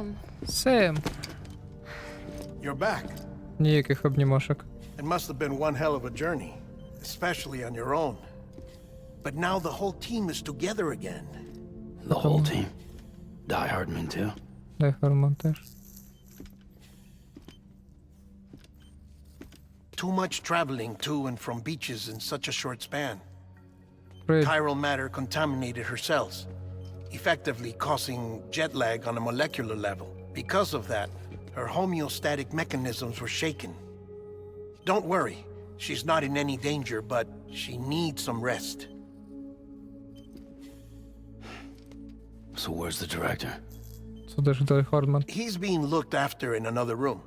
Сем. Сем. You're back. Ніяких обнімашок. It must have been one hell of a journey, especially on your own. But now the whole team is together again. The whole team. Die Hardman too. Дай Хорман теж. Too much traveling to and from beaches in such a short span. Привид. Chiral matter contaminated her cells, effectively causing jet lag on a molecular level. Because of that, her homeostatic mechanisms were shaken. Don't worry, she's not in any danger, but she needs some rest. So where's the director? Це теж Дай Хардман. He's being looked after in another room.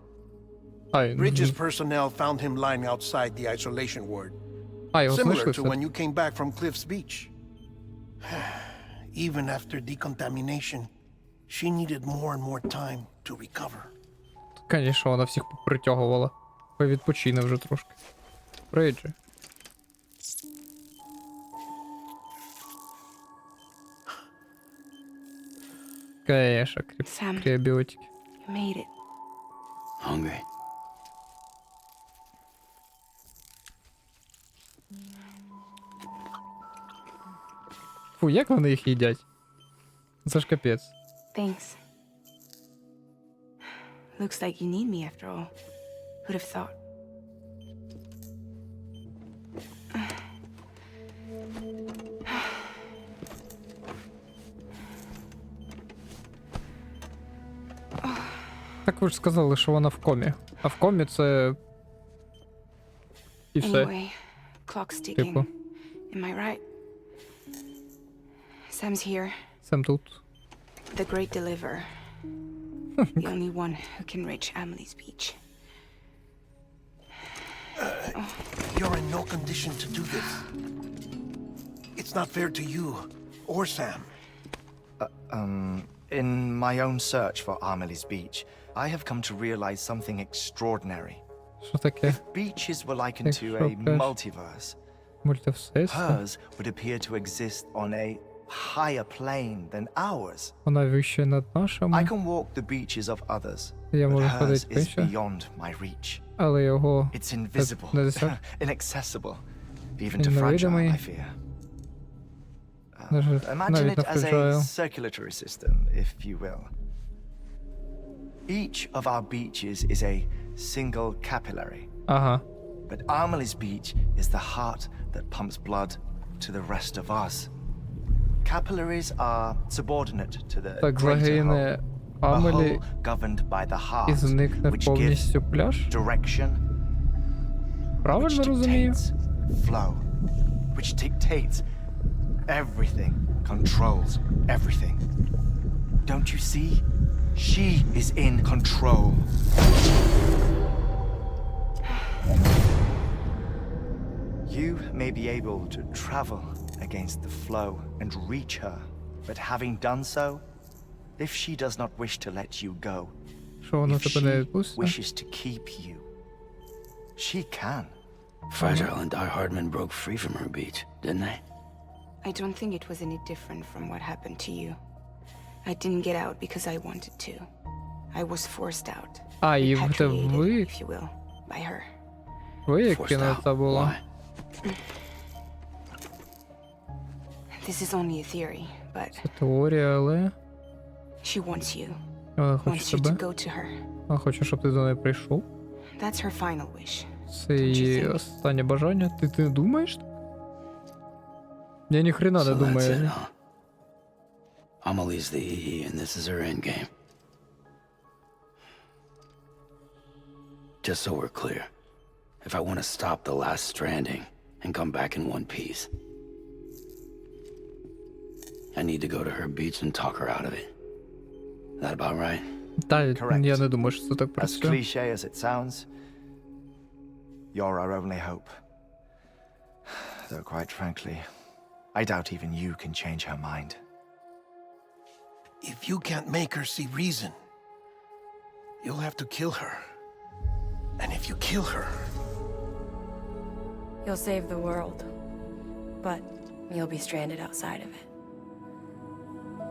Ай, Bridges personnel found him lying outside the isolation ward, його similar знайшли to все. when you came back from Cliff's Beach. Even after decontamination, she needed more and more time to recover. Звісно, вона всіх притягувала. Відпочине вже трошки. Бріджес. Конечно, Сем. пребиотики. You made it. Hungry? Фу, як вони їх їдять? Це ж капець. Thanks. Looks like you need me after all. Who'd have thought? Так ви ж сказали, що вона в комі. А в комі це... І все. Anyway, clock's ticking. Типу. Am I right? Sam's here. Сем тут. The great deliverer. The only one who can reach Amelie's beach. You're in no condition to do this. It's not fair to you or Sam. In my own search for Amelie's beach, I have come to realize something extraordinary. Що таке? Beaches were likened to a Extraordinary. multiverse. Мультивсесвіт? Hers would appear to exist on a higher plane than ours. Вона вище над нашими, I can walk the beaches of others, Я but можу hers ходити is вище. beyond my reach. але його It's invisible, не досяг. inaccessible, even to fragile, Невидимий. I fear. Навіть Imagine навіть it не as a фраджайл. circulatory system, if you will. Each of our beaches is a single capillary, Ага. but Amelie's beach is the heart that pumps blood to the rest of us. Capillaries are subordinate to the Так greater загине whole, a Амелі whole governed by the і heart, зникне which gives повністю пляж? direction, which Правильно розумію? dictates flow, which dictates everything, controls everything. Don't you see? She is in control. You may be able to travel against the flow and reach her, but having done so, if she does not wish to let you go, Що вона if тебе не she відпустить? wishes to keep you, she can. Fragile and Die Hardman broke free from her beach, didn't they? I don't think it was any different from what happened to you. I didn't get out because I wanted to. I was forced out. А, і це Repatriated, ви? if you will, by her. Ви як Forced кінета out. була? Why? This is only a theory, but Це теорія, але... she wants you. Вона хоче Wants you to тебе? go to her. Вона хоче, щоб ти до неї прийшов? That's her final wish. Це її останнє бажання? Ти не думаєш? Я ні хрена не So that's it, думаю. huh? Amelie's the EE and this is her endgame. Just so we're clear, if I want to stop the last Stranding and come back in one piece, I need to go to her beach and talk her out of it. That about right? Та, Correct. я не думаю, що це так As працює. cliche as it sounds, you're our only hope. Though quite frankly, I doubt even you can change her mind. If you can't make her see reason, you'll have to kill her. And if you kill her, You'll save the world, but you'll be stranded outside of it.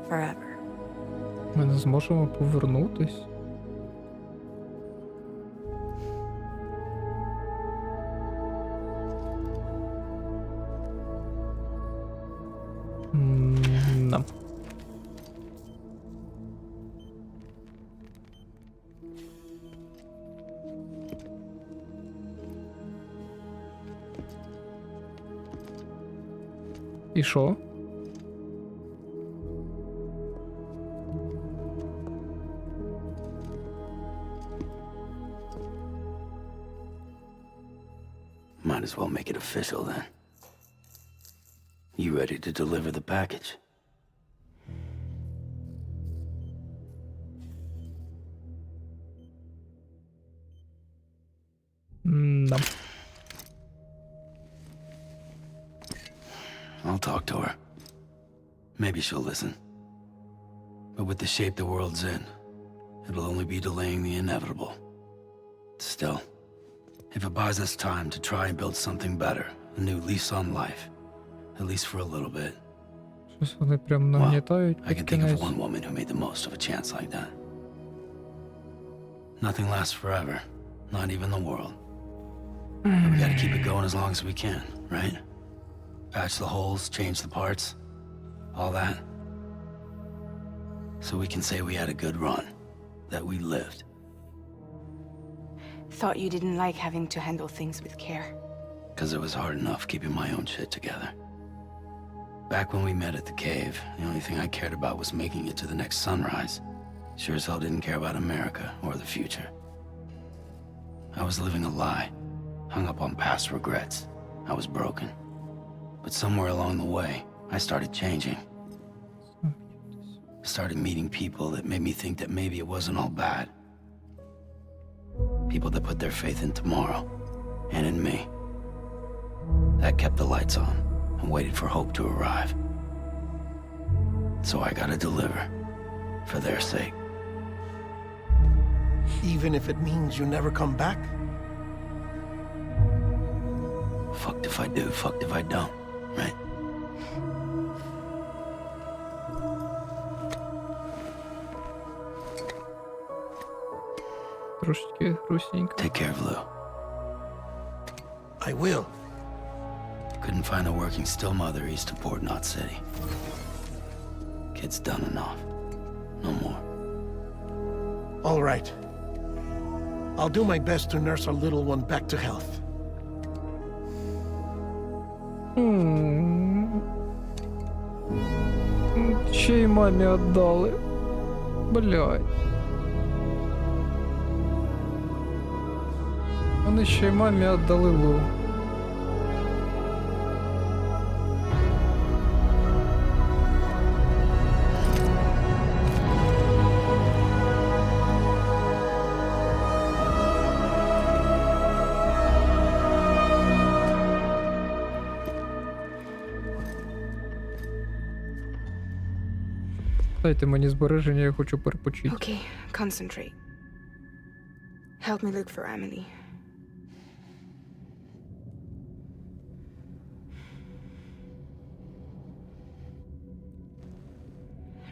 Forever. Ми не зможемо повернутись. Нам. І що? Might as well make it official then. You ready to deliver the package? Нам. I'll talk to her. Maybe she'll listen. But with the shape the world's in, it'll only be delaying the inevitable. Still, if it buys us time to try and build something better, a new lease on life, at least for a little bit. Щось вони прям Well, нагнітають I під can think of кінець. one woman who made the most of a chance like that. Nothing lasts forever, not even the world. But we gotta keep it going as long as we can, right? Patch the holes, change the parts, all that. So we can say we had a good run, that we lived. Thought you didn't like having to handle things with care. Because it was hard enough keeping my own shit together. Back when we met at the cave, the only thing I cared about was making it to the next sunrise. Sure as hell didn't care about America or the future. I was living a lie, hung up on past regrets. I was broken. But somewhere along the way, I started changing. Started meeting people that made me think that maybe it wasn't all bad. People that put their faith in tomorrow, and in me. That kept the lights on, and waited for hope to arrive. So I gotta deliver, for their sake. Even if it means you never come back? Fucked if I do, fucked if I don't, right? Трошечки грустненько. Take care of Lou. I will. Couldn't find a working still mother east of Port Knot City. Kid's done enough. No more. All right. I'll do my best to nurse our little one back to health. Ще й мамі віддали. Блядь. Вони ще й мамі віддали Лу. Дайте мені збереження, я хочу перепочити. Okay, concentrate. Help me look for Emily.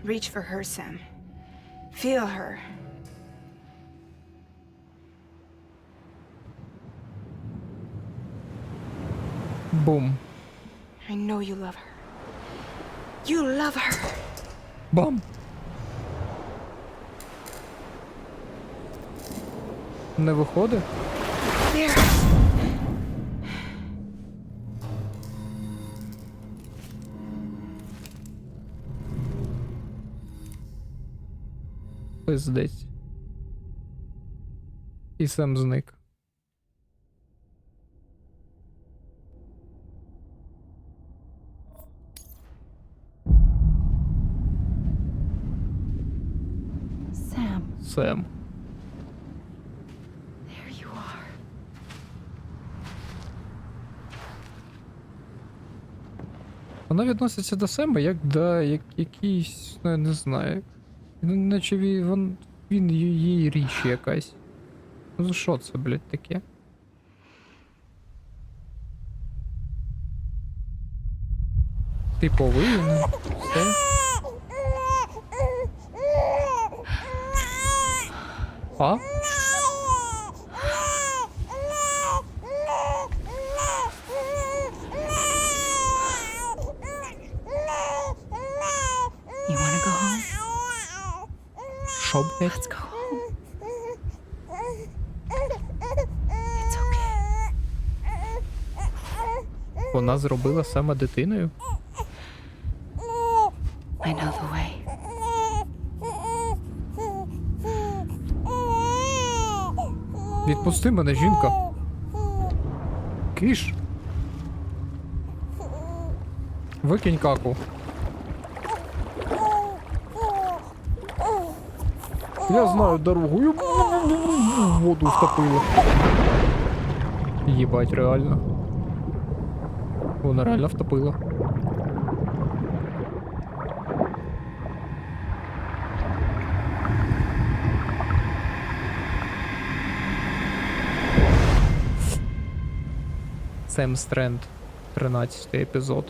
Reach for her, Sam. Feel her. Бум. I know you love her. You love her. Бам! Не виходить? There. Пиздець. І Сем зник. Сем. There you are. Вона відноситься до Сема як до якийсь, ну, я не знаю. Наче він її річ якась. Ну що це, блядь, таке? Ти повинен. Все. А? You wanna go home? Що, блядь? Let's go home. It's okay. Вона зробила Сема дитиною? I know the way. Відпусти мене, жінка. Киш. Викинь каку. Я знаю дорогу. Я в воду втопила. Єбать, реально. Вона реально втопила. Сем Стренд, 13 епізод.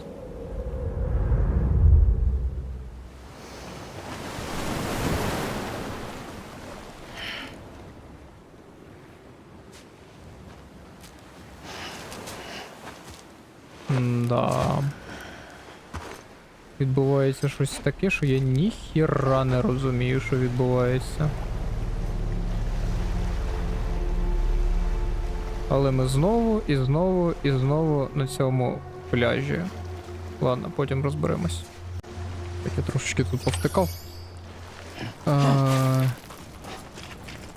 Да. Відбувається щось таке, що я ніхіра не розумію, що відбувається. Але ми знову і знову і знову на цьому пляжі. Ладно, потім розберемось. Так я трошечки тут повтикав.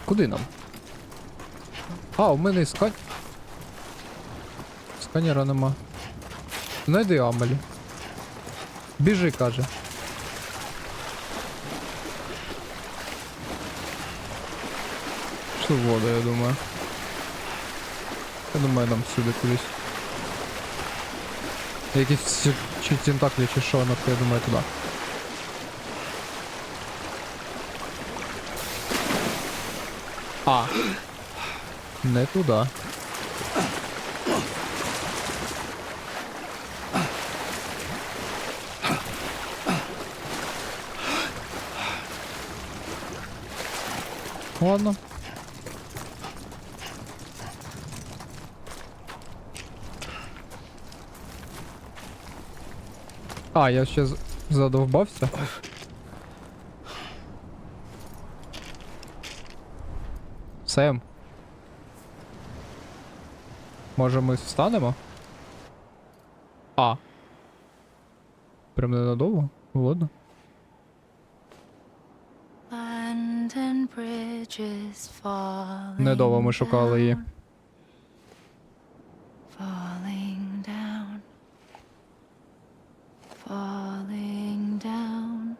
Куди нам? А, у мене сканера нема. Знайди Амелі. Біжи, каже. Що вода, я думаю. Я думаю, нам сюди кудись. Якісь чи тентаклі, чи що, я думаю, туди. А. Не туди. Ладно. А, я ще задовбався. Сем. Може ми встанемо? А. Прям ненадовго? Ладно. Недовго ми шукали її. Falling down, falling down,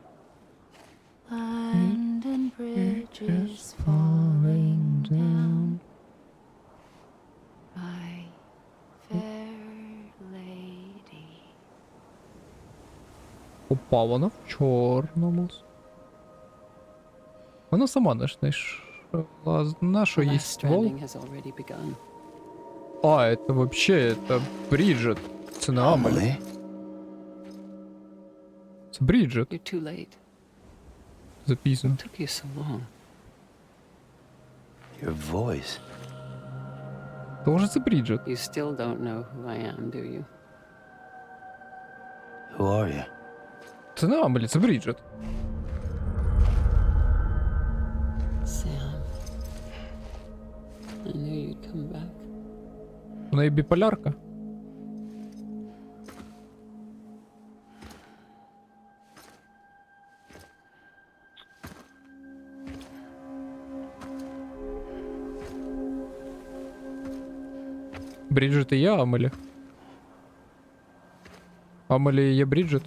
London Bridge is falling down, my fair lady. Опа, вона в чорному. Вона сама не знайшла, нашу їй ствол. А, это вообще, это Бріджет. Це не Амелі. Це Бріджет. You're too late. Запізно. It took you so long. Your voice. Тоже це Бріджет. You still don't know who I am, do you? Who are you? Це не Амелі, це Бріджет. Sam. I knew you'd come back. У неї біполярка. Бріджет і я, Амелі. Амелі є Бріджет.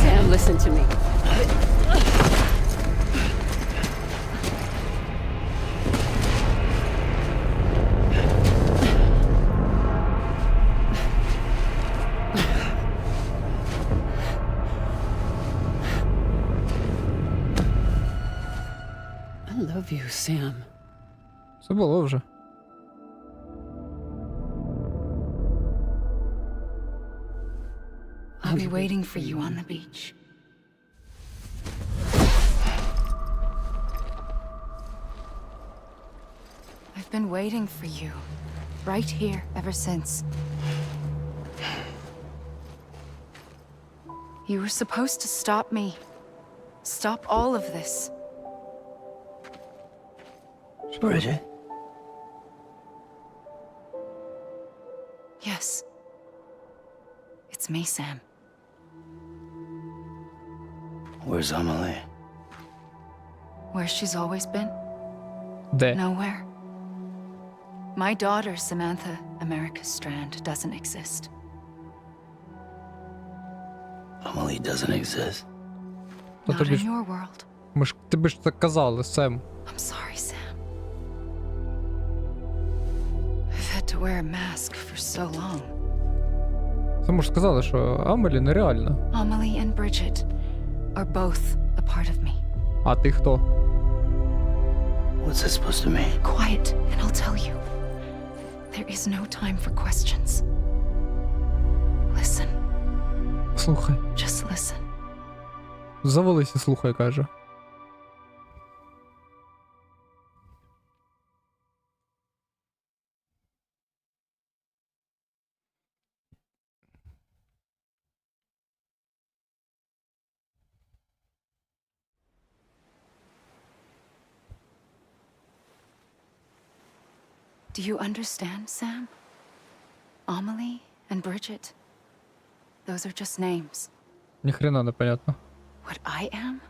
Sam, listen to me. I love you, Sam. Це було вже. I'll be waiting for you on the beach. I've been waiting for you, right here, ever since. You were supposed to stop me. Stop all of this. Bridget? Yes. It's me, Sam. Where's Amelie? Where she's always been? Де? Nowhere. My daughter, Samantha America Strand, doesn't exist. Amelie doesn't exist. Та Not тобі in ж, your world. тобі ж так казали, Сем. I'm sorry, Sam. I've had to wear a mask for so long. Сему ж сказали, що Амелі нереальна. Amelie and Bridget are both a part of me. А ти хто? What's that supposed to mean? Quiet, and I'll tell you. There is no time for questions. Listen, Слухай. just listen. Завались і слухай, каже. Do you understand, Sam? Amelie and Bridget, those are just names. Ні хрена не понятно. What I am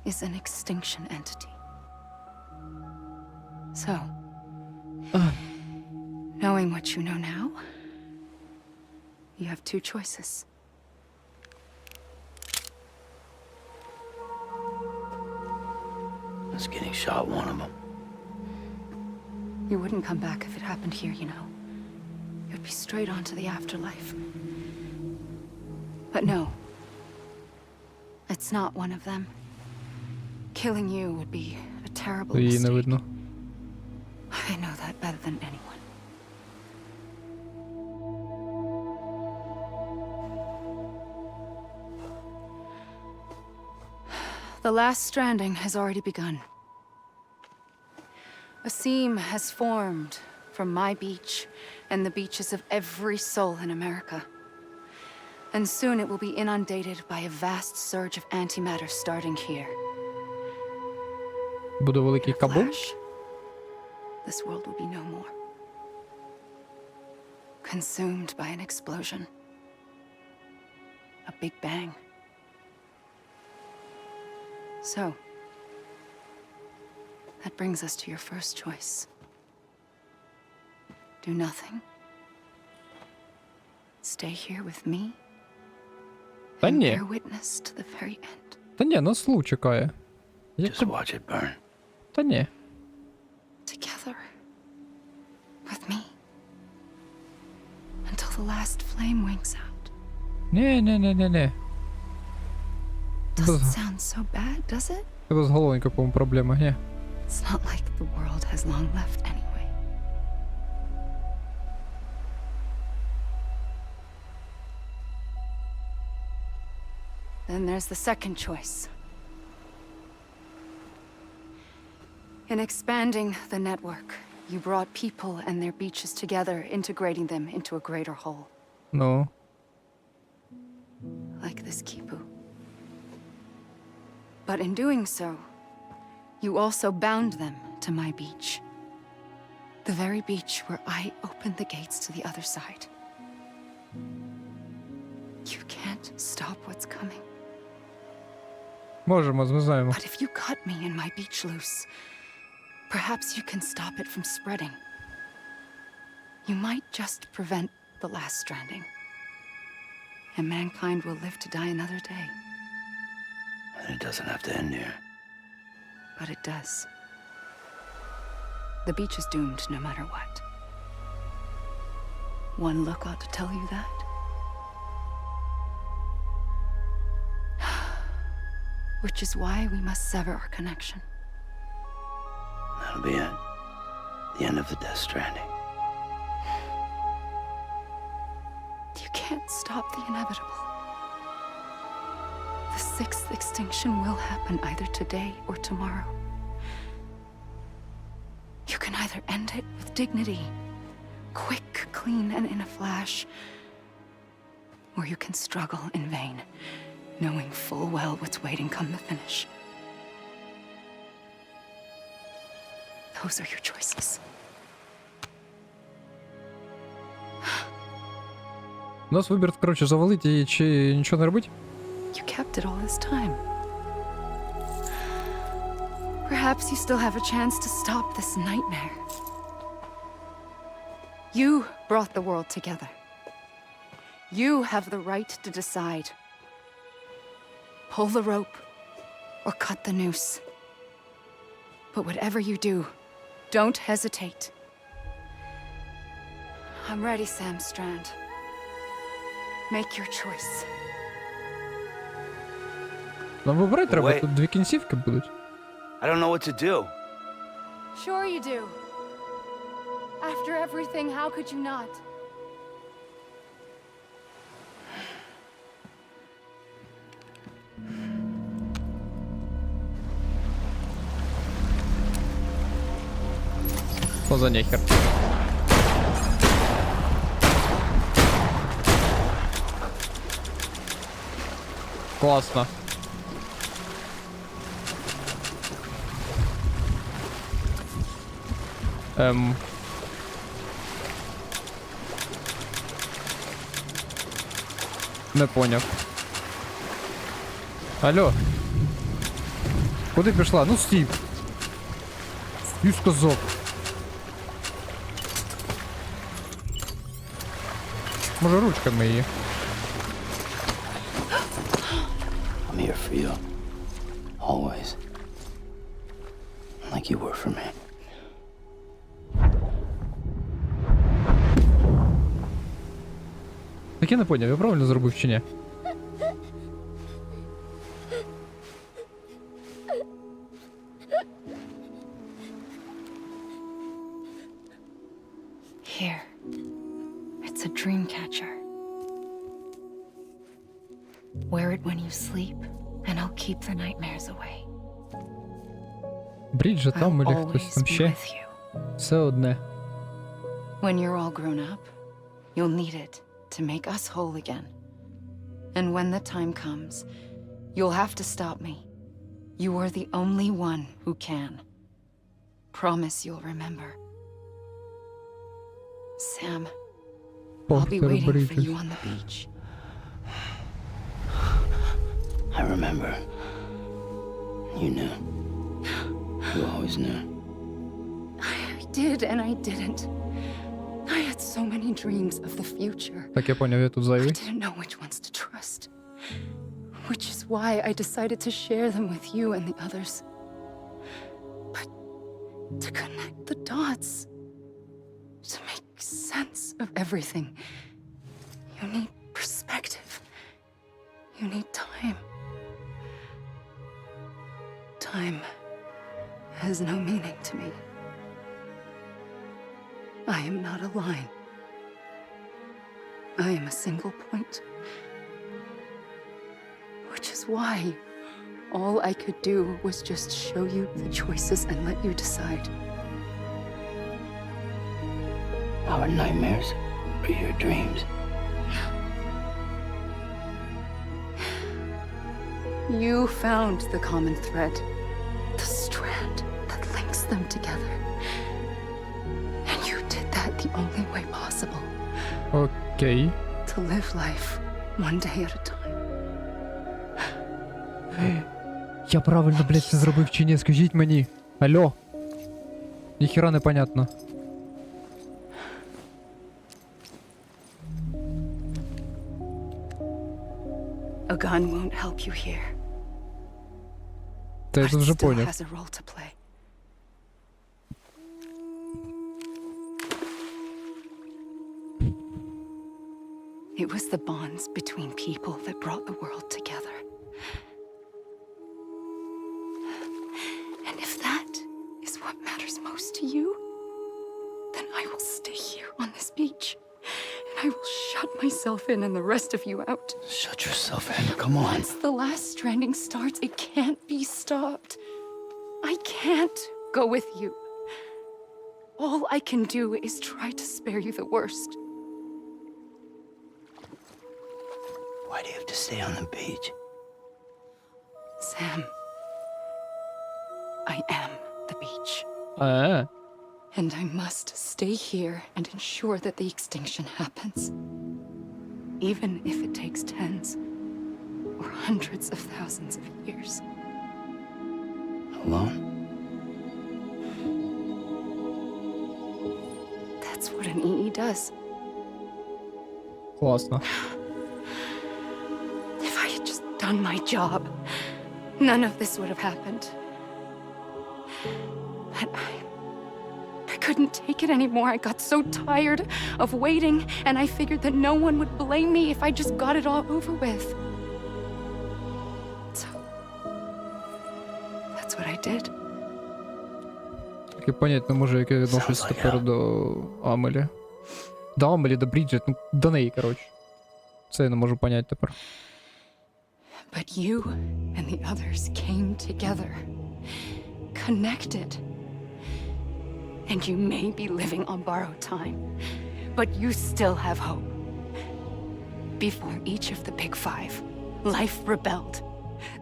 is an extinction entity. So, knowing what you know now, you have two choices. Is getting shot one of them? You wouldn't come back if it happened here, you know. You'd be straight on to the afterlife. But no. It's not one of them. Killing you would be a terrible Її не mistake. видно. I know that better than anyone. The last stranding has already begun. A seam has formed from my beach and the beaches of every soul in America. And soon it will be inundated by a vast surge of antimatter starting here. Буде великий кабум? Flash. This world will be no more. Consumed by an explosion. A big bang. So, that brings us to your first choice. Do nothing. Stay here with me. Та And ні. bear witness to the very end. Та ні, нас Лу чекає. Як Just ти... watch it burn. Та ні. Together. With me. Until the last flame winks out. Ні. Doesn't sound so bad, does it? Тебе з головою, по-моєму, проблема, ні? It's not like the world has long left anyway. Then there's the second choice. In expanding the network, you brought people and their beaches together, integrating them into a greater whole. Ну. Like this kipu. But in doing so, you also bound them to my beach. The very beach where I opened the gates to the other side. You can't stop what's coming. Можемо, ми знаємо. But if you cut me and my beach loose, perhaps you can stop it from spreading. You might just prevent the last stranding. And mankind will live to die another day. And it doesn't have to end here. But it does. The beach is doomed no matter what. One look ought to tell you that. Which is why we must sever our connection. That'll be it. The end of the Death Stranding. You can't stop the inevitable. sixth extinction will happen either today or tomorrow. You can either end it with dignity, quick, clean, and in a flash, or you can struggle in vain, knowing full well what's waiting come the finish. Those are your choices. У нас вибір, коротше, завалити її чи нічого не робити? You kept it all this time. Perhaps you still have a chance to stop this nightmare. You brought the world together. You have the right to decide. Pull the rope or cut the noose. But whatever you do, don't hesitate. I'm ready, Sam Strand. Make your choice. Нам вибирати треба, Wait. тут дві кінцівки будуть. I don't know what to do. Sure you do. After everything, how could you not? Що за нехер? Класно. Не поняв. Алло. Куди пішла? Ну стій. Стій, сказав. Може ручками її. I'm here for you. Always. Like you were for me. Так я не поняв, я правильно зробив чи ні? Here. It's a dream catcher. Wear it when you sleep, and I'll keep the nightmares away. Бріджет там I'll или хтось always там be ще. with you. Все одне. When you're all grown up, you'll need it to make us whole again. And when the time comes, you'll have to stop me. You are the only one who can. Promise you'll remember. Sam, I'll be Похтер waiting for Бріджес. you on the beach. I remember. You knew. You always knew. I did and I didn't. I had so many dreams of the future. Так, я поняв, я тут I зайвий. didn't know which ones to trust. Which is why I decided to share them with you and the others. But to connect the dots, to make sense of everything, you need perspective. You need time. Time has no meaning to me. I am not a line. I am a single point. Which is why all I could do was just show you the choices and let you decide. Our nightmares are your dreams. You found the common thread, the strand that links them together. And you did that the only way possible, Окей. to live life one day at a time. Я правильно, блядь, це зробив чи ні? Скажіть мені. Алло. Ніхіра не понятно. A gun won't help you here. Та я But це it вже still поняв. has a role to play. It was the bonds between people that brought the world together. And if that is what matters most to you, then I will stay here on this beach, and I will shut myself in and the rest of you out. Shut yourself in. Come on. Once the last stranding starts, it can't be stopped. I can't go with you. All I can do is try to spare you the worst. Why do you have to stay on the beach? Sam, I am the beach. And I must stay here and ensure that the extinction happens. Even if it takes tens or hundreds of thousands of years. Alone? That's what an EE does. Класно. If I had just done my job, none of this would have happened. But I couldn't take it anymore. I got so tired of waiting, and I figured that no one would blame me if I just got it all over with. So, that's what I did. Так і понять не можу, як я відношусь тепер до Амелі. До Амелі, до Бріджет, ну, до неї, коротше. Це я не можу понять тепер. But you and the others came together, connected. And you may be living on borrowed time, but you still have hope. Before each of the big five, life rebelled.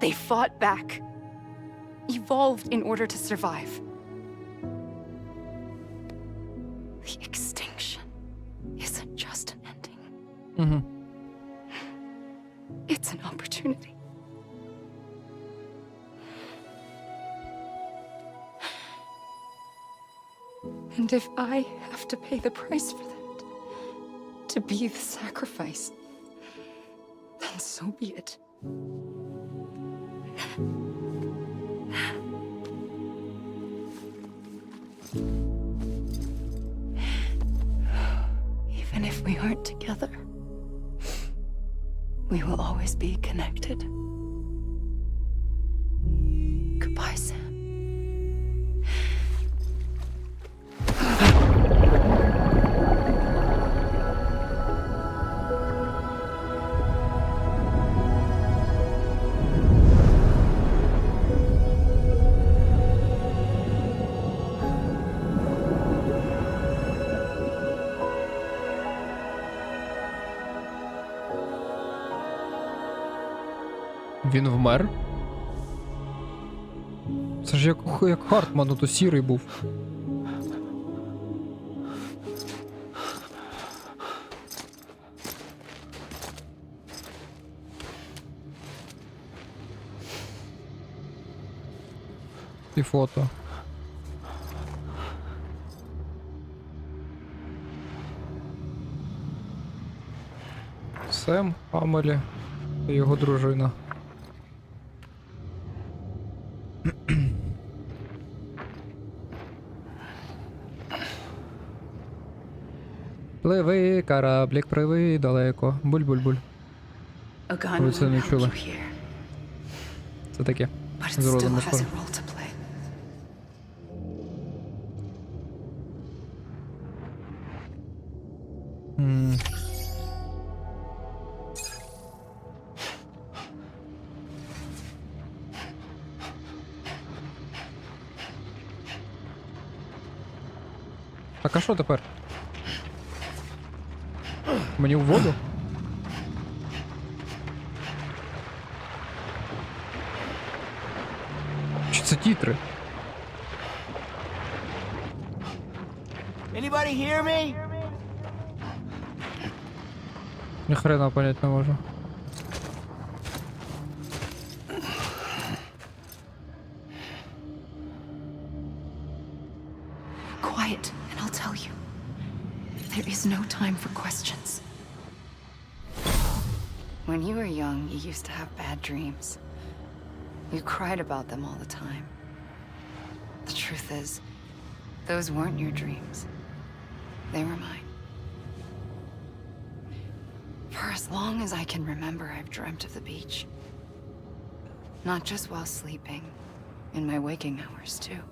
They fought back, evolved in order to survive. The extinction isn't just an ending. It's an opportunity. And if I have to pay the price for that, to be the sacrifice, then so be it. Even if we aren't together, we will always be connected. Goodbye, Sam. Він вмер? Це ж як Хартман, то сірий був. І фото. Сем, Амелі і його дружина. Пливи, кораблік, пливи далеко. Буль-буль-буль. Ви це не чули. Це таке. З родом схоже. Так, а що тепер? Мені в воду? Чи це тітри? Anybody hear me? Ні хрена понять не можу. Quiet, and I'll tell you. There is no time for questions. When you were young, you used to have bad dreams. You cried about them all the time. The truth is, those weren't your dreams. They were mine. For as long as I can remember, I've dreamt of the beach. Not just while sleeping, in my waking hours too.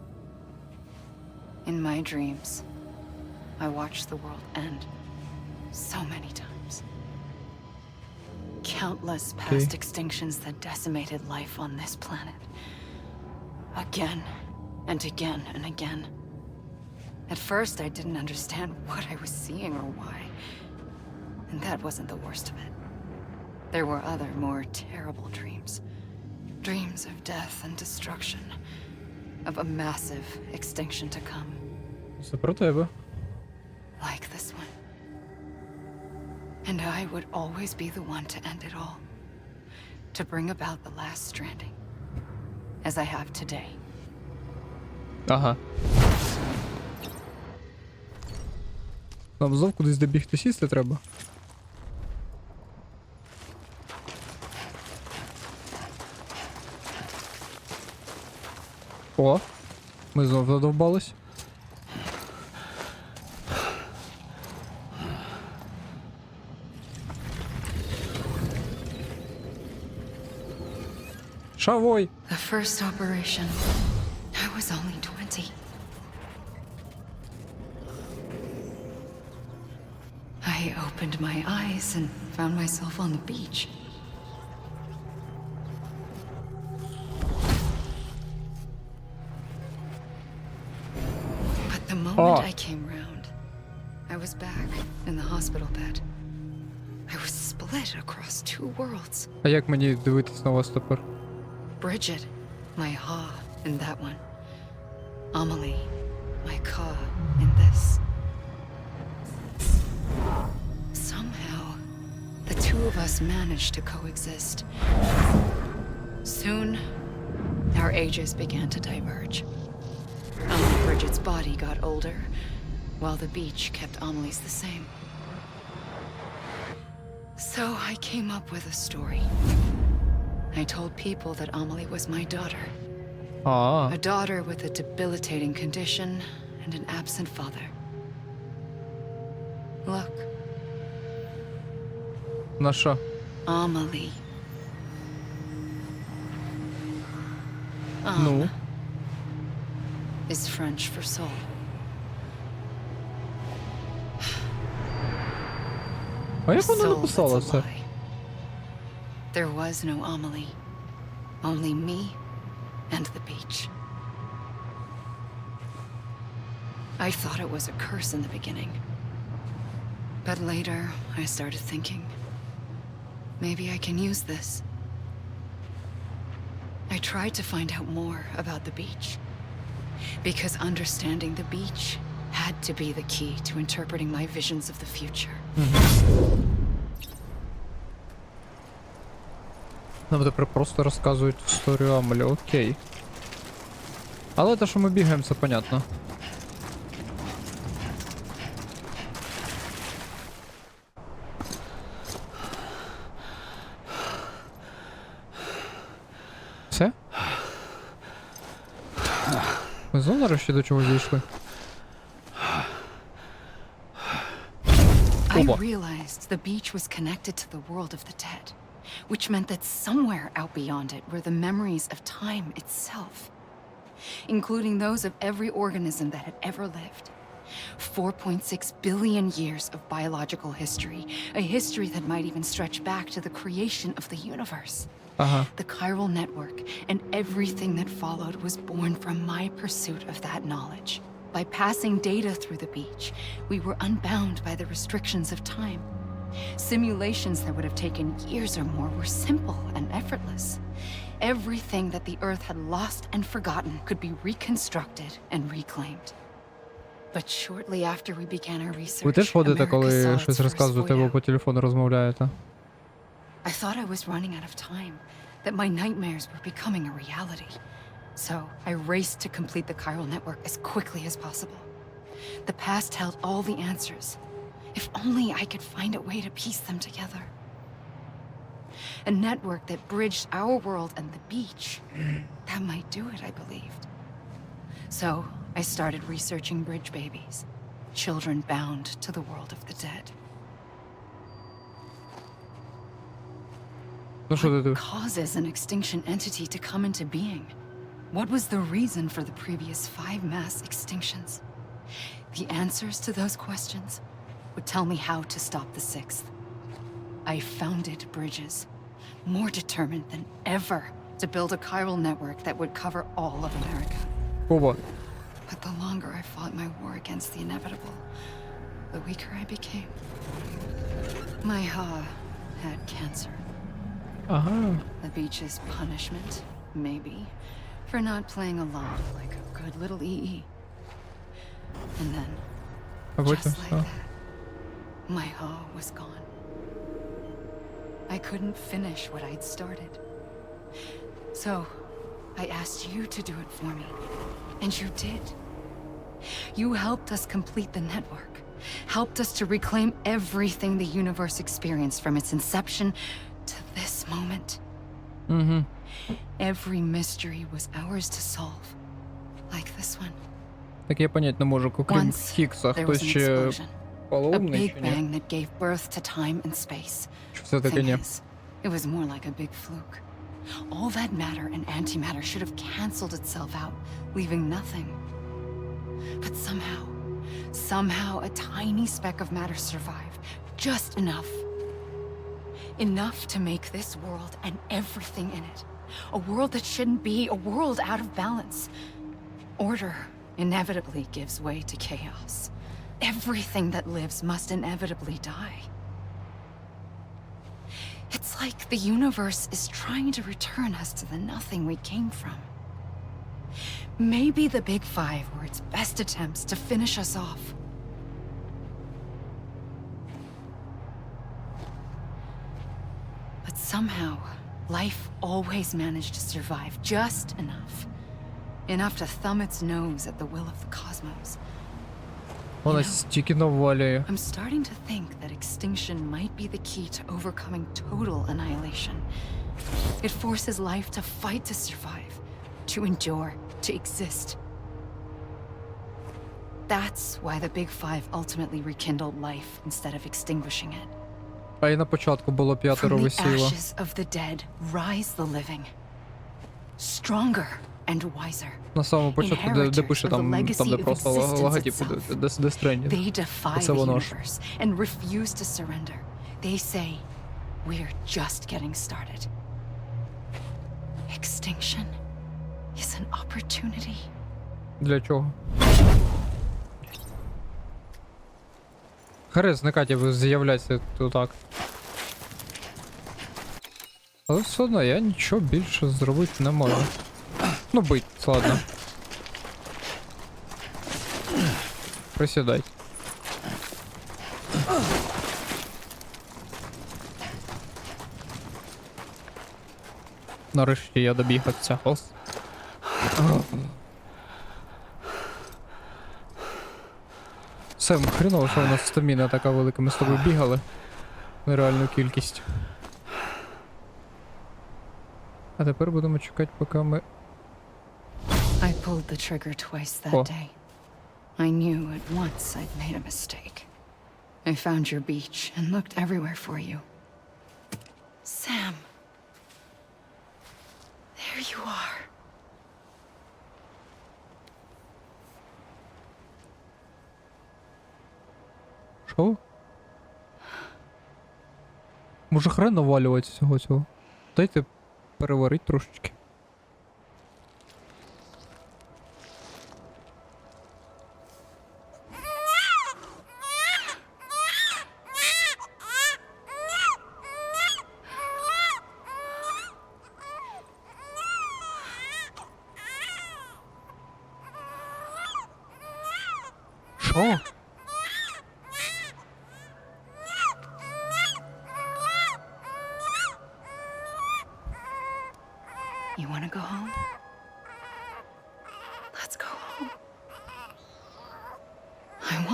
In my dreams, I watched the world end so many times. countless past extinctions that decimated life on this planet. Again and again and again. At first, I didn't understand what I was seeing or why. And that wasn't the worst of it. There were other, more terrible dreams. Dreams of death and destruction. Of a massive extinction to come. Це про тебе. Like this one. And I would always be the one to end it all. To bring about the last stranding. As I have today. Ага. Нам знов кудись добігти сісти треба. О, ми знов задовбались. Шавой! The first operation, I was only 20. I opened my eyes and found myself on the beach. But the moment I came round, I was back in the hospital bed. I was split across two worlds. А як мені дивитись на вас тепер? Bridget, my ha in that one. Amelie, my ka in this. Somehow, the two of us managed to coexist. Soon, our ages began to diverge. Bridget's body got older, while the beach kept Amelie's the same. So I came up with a story. I told people that Amelie was my daughter. A daughter with a debilitating condition and an absent father. Look. На що? Amelie. Ну? Is French for soul. А як вона Soul написала that's a це? lie. There was no Amelie. Only me and the beach. I thought it was a curse in the beginning. But later, I started thinking, maybe I can use this. I tried to find out more about the beach. Because understanding the beach had to be the key to interpreting my visions of the future. Нам тепер просто розказують історію Амелі, окей. Але те, що ми бігаємо, це понятно. Все? Ми знову нарешті до чого дійшли? I Оба. realized the beach was connected to the world of the dead, which meant that somewhere out beyond it were the memories of time itself, including those of every organism that had ever lived. 4.6 billion years of biological history, a history that might even stretch back to the creation of the universe. Ага. The chiral network and everything that followed was born from my pursuit of that knowledge. By passing data through the beach, we were unbound by the restrictions of time. Simulations that would have taken years or more were simple and effortless. Everything that the Earth had lost and forgotten could be reconstructed and reclaimed. But shortly after we began our research, Ви теж ходите, America saw коли its щось first розказуєте void або out. по телефону розмовляєте? I thought I was running out of time, that my nightmares were becoming a reality. So I raced to complete the chiral network as quickly as possible. The past held all the answers. If only I could find a way to piece them together. A network that bridged our world and the beach. That might do it, I believed. So I started researching bridge babies, children bound to the world of the dead. Ну що ти What тут? causes an extinction entity to come into being? What was the reason for the previous 5 mass extinctions? The answers to those questions would tell me how to stop the 6th. I founded Bridges, more determined than ever to build a chiral network that would cover all of America. Ова. But the longer I fought my war against the inevitable, the weaker I became. My Ha had cancer. Ага. The beach's punishment, maybe, for not playing along like a good little EE. And then, А потім just like що? that, my Ha was gone. I couldn't finish what I'd started. So, I asked you to do it for me, and you did. You helped us complete the network, helped us to reclaim everything the universe experienced from its inception to this moment. Угу. Every mystery was ours to solve, like this one. Так я понять не можу, окрім Once Хіггса, there was хтось an ще explosion, a полоумний big чи ні? bang that gave birth to time and space. Чи все-таки Thing ні? is, it was more like a big fluke. All that matter and antimatter should have canceled itself out, leaving nothing. But somehow a tiny speck of matter survived, just enough. Enough to make this world and everything in it a world that shouldn't be, a world out of balance. Order inevitably gives way to chaos. Everything that lives must inevitably die. It's like the universe is trying to return us to the nothing we came from. Maybe the Big Five were its best attempts to finish us off. But somehow, life always managed to survive just enough. Enough to thumb its nose at the will of the cosmos. Вона стільки навалює. I'm starting to think that extinction might be the key to overcoming total annihilation. It forces life to fight to survive, to endure, to exist. That's why the Big Five ultimately rekindled life instead of extinguishing it. А і на початку було 5 From the висіло. ashes of the dead rise the living. Stronger and wiser. На самому початку, де пише там, де просто логотип іде, де Stranding. They defy Це the воно ж. universe and refuse to surrender. They say, we're just getting started. Extinction is an opportunity. Для чого? Харе зникати, з'являться тут так. Але все одно я нічого більше зробити не можу. Ну бить, ладно. Присідай. Нарешті я добіг від цього. Сем, хреново, що у нас стаміна така велика, ми з тобою бігали. Нереальну кількість. А тепер будемо чекати, поки ми... I pulled the trigger twice that day. I knew at once I'd made a mistake. I found your beach and looked everywhere for you. Sam. There you are. Що? Може хрен навалювати всього цього? Дайте переварить трошечки. Що? You want to go home? Let's go home. I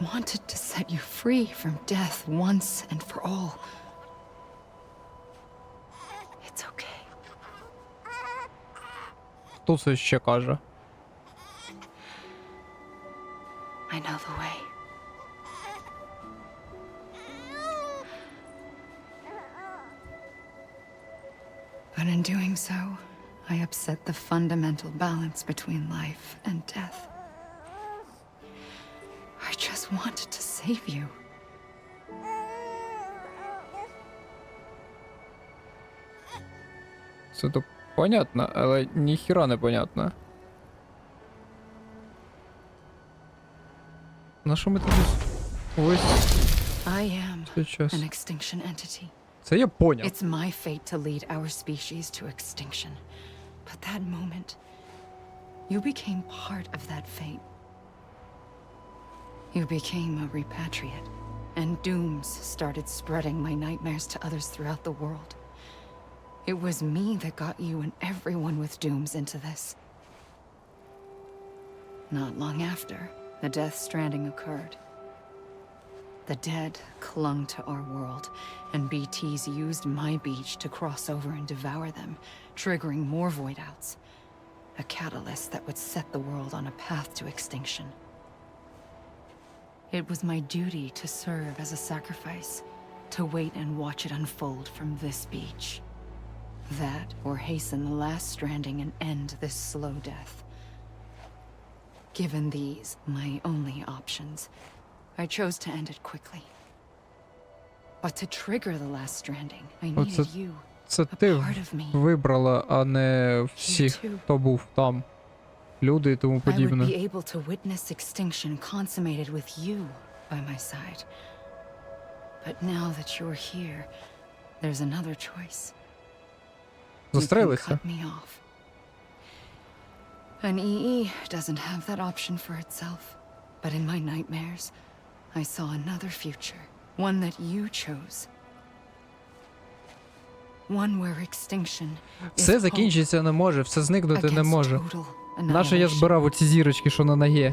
wanted to set you free from death once and for all. It's okay. Хто це ще каже? I know the way. But in doing so, I upset the fundamental balance between life and death. I just wanted to save you. Це то понятно, але ніхіра не понятно. На що ми тоді ось I am сейчас? an extinction entity. Це я поняв. It's my fate to lead our species to extinction. But that moment, you became part of that fate. You became a repatriate, and dooms started spreading my nightmares to others throughout the world. It was me that got you and everyone with dooms into this. Not long after, the death stranding occurred. The dead clung to our world, and BTs used my beach to cross over and devour them, triggering more void outs. A catalyst that would set the world on a path to extinction. It was my duty to serve as a sacrifice, to wait and watch it unfold from this beach. That, or hasten the last stranding and end this slow death. Given these, my only options, I chose to end it quickly. But to trigger the last stranding, I needed you, Це a ти part of me. вибрала, а не всі, хто був там. Люди і тому I would подібне. be able to witness extinction consummated with you by my side. But now that you're here, there's another choice. You can Застрелися. cut me off. An EE doesn't have that option for itself. But in my nightmares, I saw another future. One that you chose. One where extinction is Все hope закінчиться не може, все зникнути не against може. total Нащо я annihilation. збирав оці зірочки, що на ногі?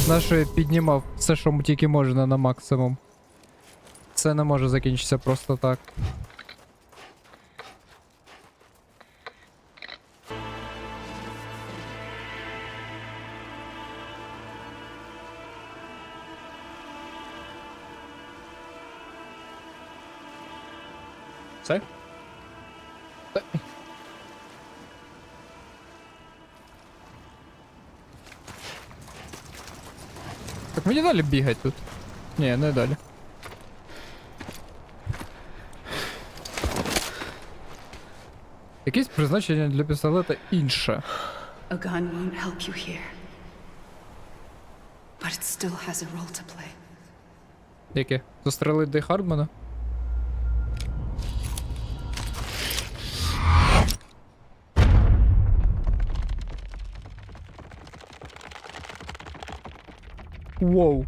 Нащо я піднімав все, що тільки можна на максимум? Це не може закінчитися просто так. Це? Так мені далі бігати тут? Ні, не далі. Якесь призначення для пістолета інше. A gun won't help you here. But it still has a role to play. Яке? Застрелить Ді Хардмана? Воу.